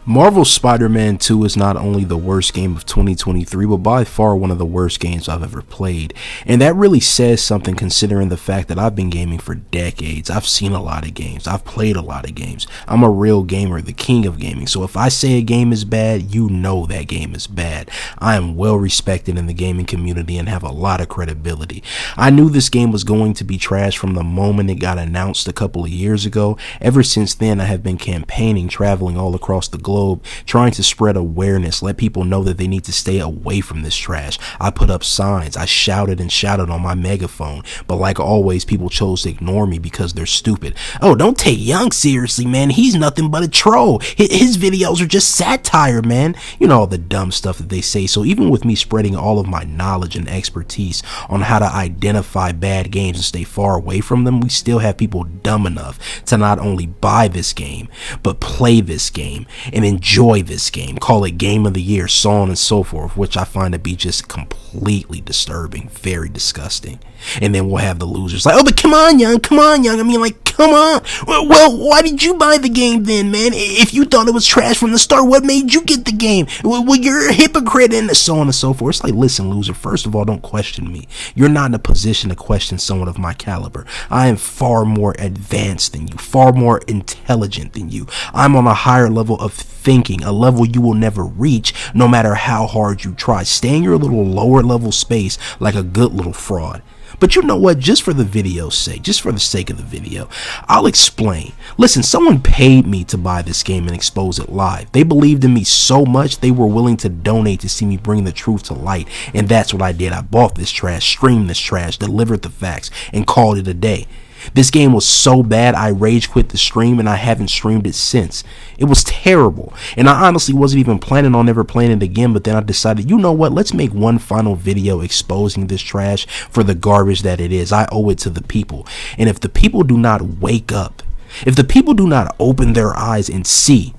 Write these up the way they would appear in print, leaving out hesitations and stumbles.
Marvel's Spider-Man 2 is not only the worst game of 2023, but by far one of the worst games I've ever played. And that really says something considering the fact that I've been gaming for decades. I've seen a lot of games. I've played a lot of games. I'm a real gamer, the king of gaming. So if I say a game is bad, you know that game is bad. I am well respected in the gaming community and have a lot of credibility. I knew this game was going to be trash from the moment it got announced a couple of years ago. Ever since then, I have been campaigning, traveling all across the globe, trying to spread awareness, let people know that they need to stay away from this trash. I put up signs, I shouted and shouted on my megaphone, but like always, people chose to ignore me because they're stupid. Oh, don't take Young seriously, man. He's nothing but a troll. His videos are just satire, man. You know, all the dumb stuff that they say. So even with me spreading all of my knowledge and expertise on how to identify bad games and stay far away from them, we still have people dumb enough to not only buy this game, but play this game and enjoy this game, call it game of the year, so on and so forth, which I find to be just completely disturbing, very disgusting. And then we'll have the losers like, oh, but come on, Young. I mean, like, come on. Well, why did you buy the game then, man? If you thought it was trash from the start, what made you get the game? Well, you're a hypocrite, and so on and so forth. It's like, listen, loser, first of all, don't question me. You're not in a position to question someone of my caliber. I am far more advanced than you, far more intelligent than you. I'm on a higher level of thinking, a level you will never reach no matter how hard you try. Stay in your little lower level space like a good little fraud. But you know what, just for the video's sake, just for the sake of the video, I'll explain. Listen, someone paid me to buy this game and expose it live. They believed in me so much they were willing to donate to see me bring the truth to light. And that's what I did. I bought this trash, streamed this trash, delivered the facts, and called it a day. This game was so bad I rage quit the stream and I haven't streamed it since. It was terrible, and I honestly wasn't even planning on ever playing it again, but then I decided, you know what, let's make one final video exposing this trash for the garbage that it is. I owe it to the people, and if the people do not wake up, if the people do not open their eyes and see,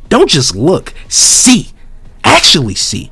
don't just look, see, actually see.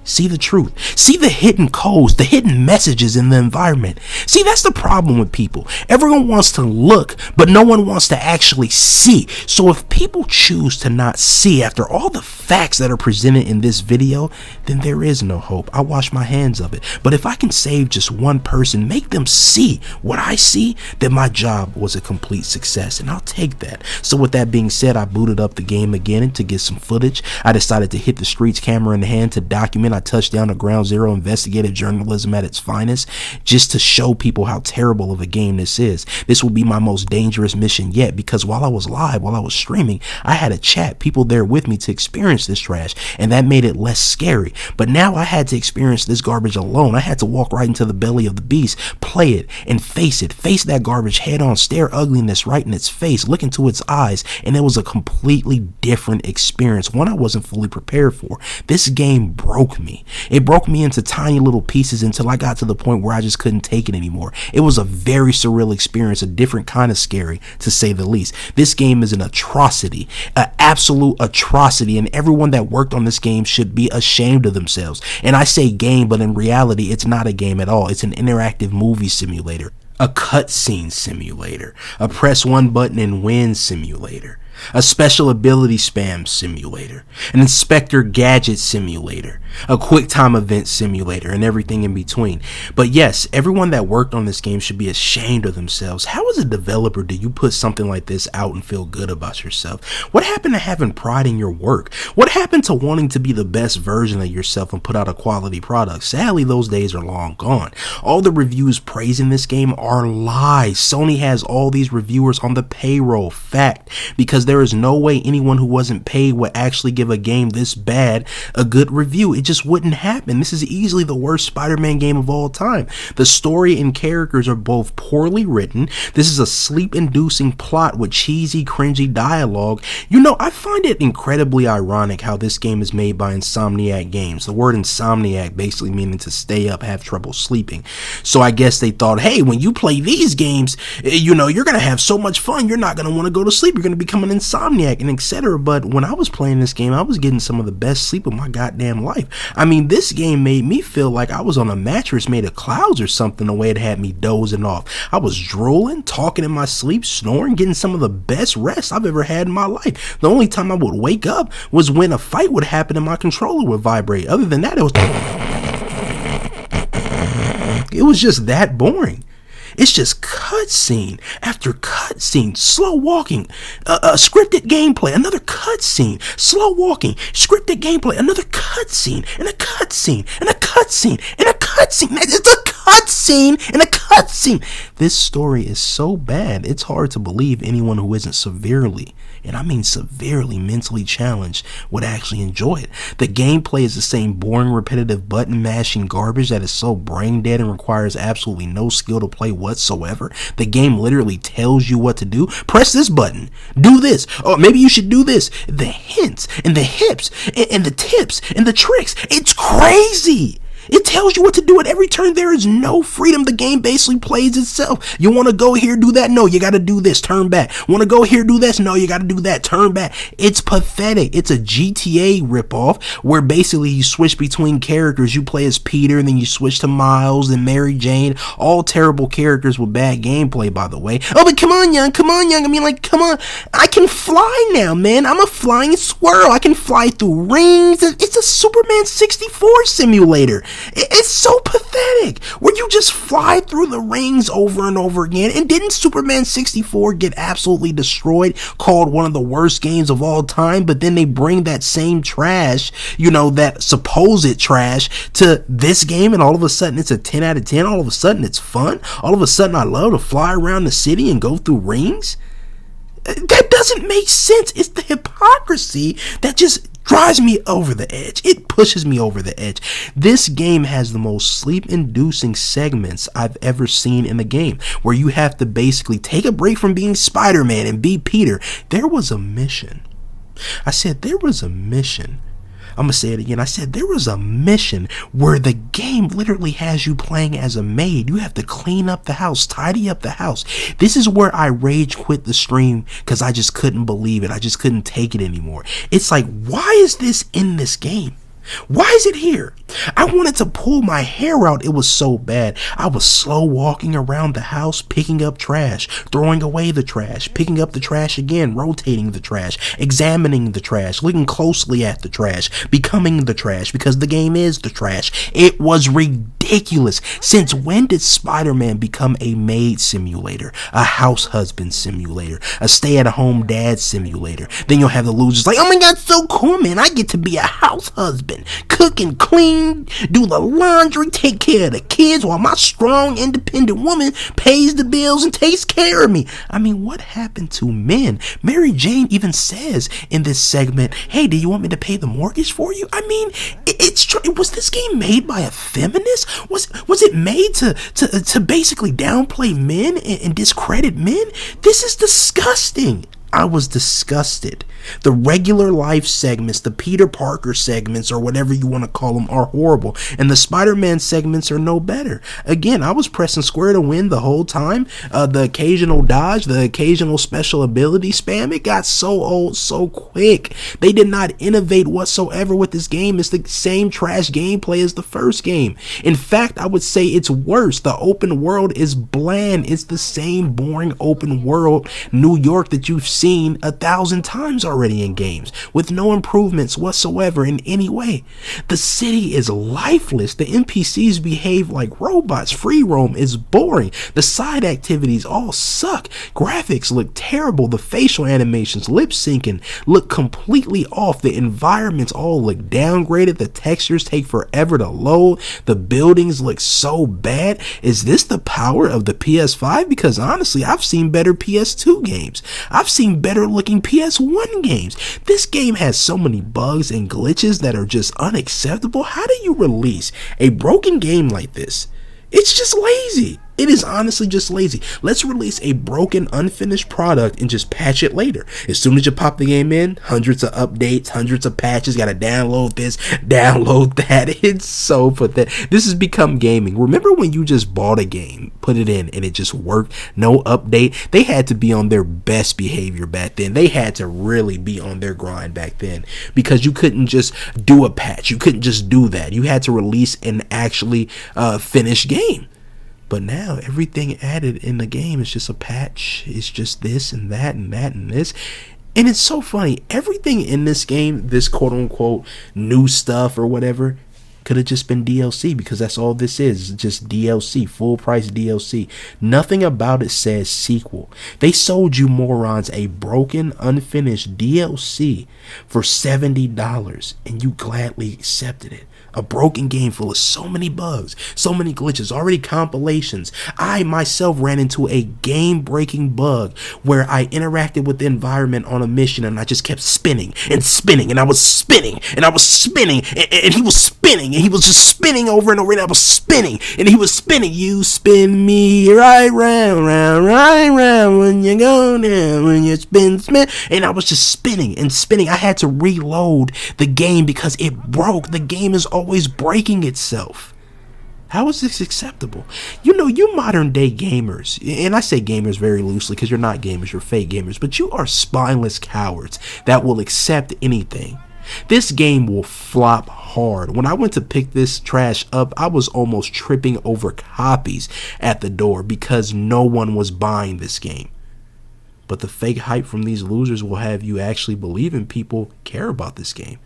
See the truth. See the hidden codes, the hidden messages in the environment. See, that's the problem with people. Everyone wants to look, but no one wants to actually see. So if people choose to not see after all the facts that are presented in this video, then there is no hope. I wash my hands of it. But if I can save just one person, make them see what I see, then my job was a complete success, and I'll take that. So with that being said, I booted up the game again to get some footage. I decided to hit the streets camera in hand to document. I touched down to ground zero investigative journalism at its finest, just to show people how terrible of a game this is. This will be my most dangerous mission yet, because while I was live, while I was streaming, I had a chat, people there with me to experience this trash, and that made it less scary. But now I had to experience this garbage alone. I had to walk right into the belly of the beast, play it, and face it. Face that garbage head on, stare ugliness right in its face, look into its eyes, and it was a completely different experience, one I wasn't fully prepared for. This game broke me. It broke me into tiny little pieces until I got to the point where I just couldn't take it anymore. It was a very surreal experience, a different kind of scary, to say the least. This game is an atrocity, an absolute atrocity, and everyone that worked on this game should be ashamed of themselves. And I say game, but in reality, it's not a game at all. It's an interactive movie simulator, a cutscene simulator, a press one button and win simulator, a special ability spam simulator, an Inspector Gadget simulator, a QuickTime event simulator, and everything in between. But yes, everyone that worked on this game should be ashamed of themselves. How as a developer do you put something like this out and feel good about yourself? What happened to having pride in your work? What happened to wanting to be the best version of yourself and put out a quality product? Sadly, those days are long gone. All the reviews praising this game are lies. Sony has all these reviewers on the payroll. Fact. Because there is no way anyone who wasn't paid would actually give a game this bad a good review. It just wouldn't happen. This is easily the worst Spider-Man game of all time. The story and characters are both poorly written. This is a sleep-inducing plot with cheesy, cringy dialogue. You know, I find it incredibly ironic how this game is made by Insomniac Games. The word insomniac basically meaning to stay up, have trouble sleeping. So I guess they thought, hey, when you play these games, you know, you're going to have so much fun, you're not going to want to go to sleep. You're going to become an insomniac and etc. But when I was playing this game, I was getting some of the best sleep of my goddamn life. I mean, this game made me feel like I was on a mattress made of clouds or something, the way it had me dozing off. I was drooling, talking in my sleep, snoring, getting some of the best rest I've ever had in my life. The only time I would wake up was when a fight would happen and my controller would vibrate. Other than that, it was just that boring. It's just cutscene after cutscene, slow walking, scripted gameplay, another cutscene, slow walking, scripted gameplay, another cutscene, and a cutscene, and a cutscene, and a cutscene. It's a cutscene and a cutscene. This story is so bad, it's hard to believe anyone who isn't severely, and I mean severely mentally challenged, would actually enjoy it. The gameplay is the same boring, repetitive button mashing garbage that is so brain dead and requires absolutely no skill to play whatsoever. The game literally tells you what to do. Press this button, do this, or maybe you should do this. The hints and the hips and the tips and the tricks, it's crazy. It tells you what to do at every turn. There is no freedom. The game basically plays itself. You want to go here, do that? No, you got to do this. Turn back. Want to go here, do this? No, you got to do that. Turn back. It's pathetic. It's a GTA ripoff where basically you switch between characters. You play as Peter, and then you switch to Miles and Mary Jane. All terrible characters with bad gameplay, by the way. Oh, but come on, young. Come on, young. I mean, like, come on. I can fly now, man. I'm a flying squirrel. I can fly through rings. It's a Superman 64 simulator. It's so pathetic, where you just fly through the rings over and over again. And didn't Superman 64 get absolutely destroyed, called one of the worst games of all time? But then they bring that same trash, that supposed trash, to this game, and all of a sudden it's a 10 out of 10. All of a sudden it's fun. All of a sudden I love to fly around the city and go through rings. That doesn't make sense. It's the hypocrisy that just drives me over the edge. It pushes me over the edge. This game has the most sleep-inducing segments I've ever seen in the game, where you have to basically take a break from being Spider-Man and be Peter. There was a mission. I said there was a mission. I'm going to say it again. I said there was a mission where the game literally has you playing as a maid. You have to clean up the house, tidy up the house. This is where I rage quit the stream because I just couldn't believe it. I just couldn't take it anymore. It's like, why is this in this game? Why is it here? I wanted to pull my hair out. It was so bad. I was slow walking around the house, picking up trash, throwing away the trash, picking up the trash again, rotating the trash, examining the trash, looking closely at the trash, becoming the trash, because the game is the trash. It was ridiculous. Since when did Spider-Man become a maid simulator, a house husband simulator, a stay-at-home dad simulator? Then you'll have the losers like, oh my god, so cool, man. I get to be a house husband, cook and clean, do the laundry, take care of the kids, while my strong, independent woman pays the bills and takes care of me. I mean, what happened to men? Mary Jane even says in this segment, hey, do you want me to pay the mortgage for you? I mean, it's true. Was this game made by a feminist? Was it made to basically downplay men and discredit men? This is disgusting. I was disgusted. The regular life segments, the Peter Parker segments, or whatever you want to call them, are horrible. And the Spider-Man segments are no better. Again, I was pressing square to win the whole time. The occasional dodge, the occasional special ability spam, it got so old so quick. They did not innovate whatsoever with this game. It's the same trash gameplay as the first game. In fact, I would say it's worse. The open world is bland. It's the same boring open world New York that you've seen 1,000 times already in games, with no improvements whatsoever in any way. The city is lifeless. The NPCs behave like robots. Free roam is boring. The side activities all suck. Graphics look terrible. The facial animations, lip syncing, look completely off. The environments all look downgraded. The textures take forever to load. The buildings look so bad. Is this the power of the PS5? Because honestly, I've seen better PS2 games. I've seen better looking PS1 games. This game has so many bugs and glitches that are just unacceptable. How do you release a broken game like this? It's just lazy. It is honestly just lazy. Let's release a broken, unfinished product and just patch it later. As soon as you pop the game in, hundreds of updates, hundreds of patches, gotta download this, download that. It's so pathetic. This has become gaming. Remember when you just bought a game, put it in, and it just worked? No update? They had to be on their best behavior back then. They had to really be on their grind back then, because you couldn't just do a patch. You couldn't just do that. You had to release an actually finished game. But now everything added in the game is just a patch. It's just this and that and that and this. And it's so funny. Everything in this game, this quote unquote new stuff or whatever, could have just been DLC, because that's all this is. It's just DLC, full price DLC. Nothing about it says sequel. They sold you morons a broken, unfinished DLC for $70, and you gladly accepted it. A broken game full of so many bugs, so many glitches, already compilations. I myself ran into a game-breaking bug where I interacted with the environment on a mission, and I just kept spinning and spinning, and I was spinning and I was spinning, and he was spinning, and he was just spinning over and over, and I was spinning, and he was spinning. You spin me right round, round, right round, when you go down, when you spin, spin, and I was just spinning and spinning. I had to reload the game because it broke. The game is always breaking itself. How is this acceptable? You know, you modern day gamers, and I say gamers very loosely because you're not gamers, you're fake gamers, but you are spineless cowards that will accept anything. This game will flop hard. When I went to pick this trash up, I was almost tripping over copies at the door because no one was buying this game. But the fake hype from these losers will have you actually believing people care about this game.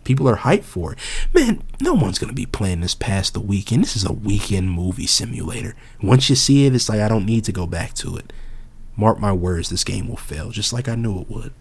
People are hyped for it. Man, no one's going to be playing this past the weekend. This is a weekend movie simulator. Once you see it, it's like I don't need to go back to it. Mark my words, this game will fail, just like I knew it would.